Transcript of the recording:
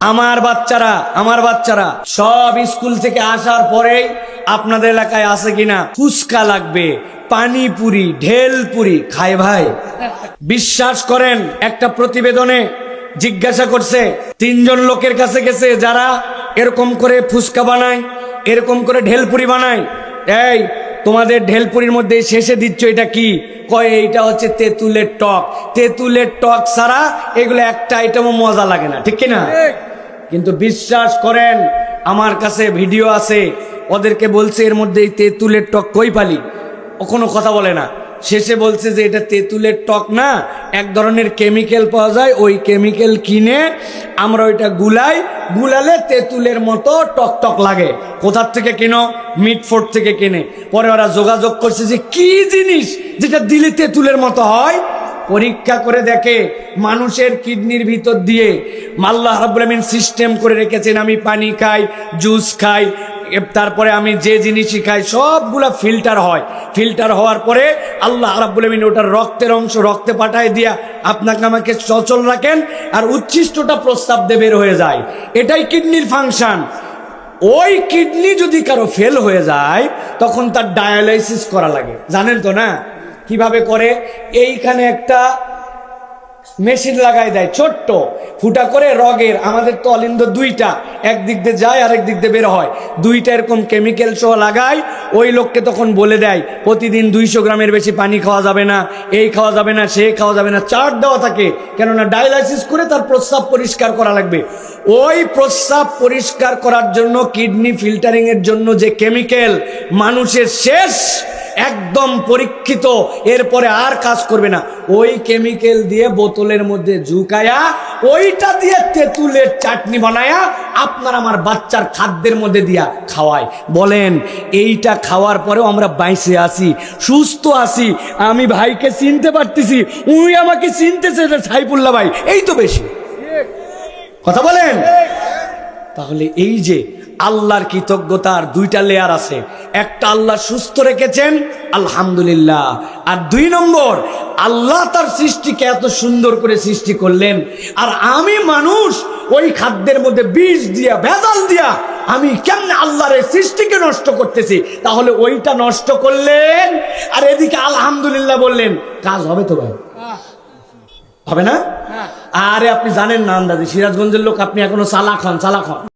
আমার বাচ্চারা সব স্কুল থেকে আসার পরেই আপনাদের এলাকায় আছে কিনা ফুচকা লাগবে, পানিপুরি, ঢেলপুরি খায় ভাই। বিশ্বাস করেন, একটা প্রতিবেদনে জিজ্ঞাসা করছে 3 জন লোকের কাছে গেছে যারা এরকম করে ফুচকা বানায়, এরকম করে ঢেলপুরি বানায়। এই তোমাদের ঢেলপুরির মধ্যে শেষে দিচ্ছ এটা কি? কয় এইটা হচ্ছে তেঁতুলের টক। তেঁতুলের টক ছাড়া এগুলো একটা আইটেমও মজা লাগে না, ঠিক কিনা? কিন্তু বিশ্বাস করেন, আমার কাছে ভিডিও আছে, ওদেরকে বলছে এর মধ্যে এই তেঁতুলের টক কই পালি, ও কোনো কথা বলে না। শেষে বলছে যে এটা তেঁতুলের টক না, এক ধরনের কেমিক্যাল পাওয়া যায়, ওই কেমিক্যাল কিনে আমরা ওইটা গুলালে তেঁতুলের মতো টক টক লাগে। কোথার থেকে কিনো? মিটফোর্ট থেকে কিনে। পরে ওরা যোগাযোগ করছে যে কি জিনিস যেটা দিলে তেঁতুলের মতো হয়। পরীক্ষা করে দেখে মানুষের কিডনির ভিতর দিয়ে আল্লাহ রাব্বুল আমিন সিস্টেম করে রেখেছেন। আমি পানি খাই, জুস খাই, তারপরে আমি যে জিনিসই খাই সবগুলা ফিল্টার হয়। ফিল্টার হওয়ার পরে আল্লাহ রাব্বুল আমিন ওটার রক্তের অংশ রক্তে পাঠায় দিয়া আপনাকে আমাকে সচল রাখেন, আর উচ্ছিষ্টটা প্রস্রাব দিয়ে বের হয়ে যায়। এটাই কিডনির ফাংশন। ওই কিডনি যদি কারো ফেল হয়ে যায় তখন তার ডায়ালাইসিস করা লাগে, জানেন তো না? কিভাবে করে? এইখানে একটা মেশিন লাগাই দেয়, ছোট্ট ফুটা করে রগের। আমাদের তো অলিন্দ 2টা, একদিক দিয়ে যায় আর একদিক দিয়ে বের হয়। 2টা এরকম কেমিক্যাল সহ লাগায়। ওই লোককে তখন বলে দেয় প্রতিদিন 200 গ্রামের বেশি পানি খাওয়া যাবে না, এই খাওয়া যাবে না, সে খাওয়া যাবে না। চার্ট দেওয়া থাকে, কেননা ডায়ালাইসিস করে তার প্রস্রাব পরিষ্কার করা লাগবে। ওই প্রস্রাব পরিষ্কার করার জন্য, কিডনি ফিল্টারিং এর জন্য যে কেমিক্যাল মানুষের শেষ একদম পরীক্ষিত, এরপরে আর কাজ করবে না, ওই কেমিক্যাল দিয়ে বোতলের মধ্যে ঝুঁকায়া ওইটা দিয়ে তেঁতুলের চাটনি বানায়া আপনার আমার বাচ্চার খাদ্যের মধ্যে দিয়া খাওয়ায়। বলেন এইটা খাওয়ার পরেও আমরা বাইসে আছি, সুস্থ আছি। আমি ভাইকে চিনতে পারতেছি, উনি আমাকে চিনতেছে, সাইফুল্লাহ ভাই, এই তো বেশি কথা বলেন। তাহলে এই যে আল্লাহর কৃতজ্ঞতার 2টা লেয়ার আছে। একটা, আল্লাহ সুস্থ রেখেছেন, আলহামদুলিল্লাহ। আর 2 নম্বর, আল্লাহ তার সৃষ্টিকে এত সুন্দর করে সৃষ্টি করলেন, আর আমি মানুষ ওই খাদ্যের মধ্যে বিষ দিয়া, ভেজাল দিয়া আমি কেমনে আল্লাহর এই সৃষ্টিকে নষ্ট করতেছি। তাহলে ওইটা নষ্ট করলেন আর এদিকে আলহামদুলিল্লাহ বললেন, কাজ হবে তো ভাই? হবে না? আরে আপনি জানেন না আন্দাজে, সিরাজগঞ্জের লোক, আপনি এখনো চালাক হন।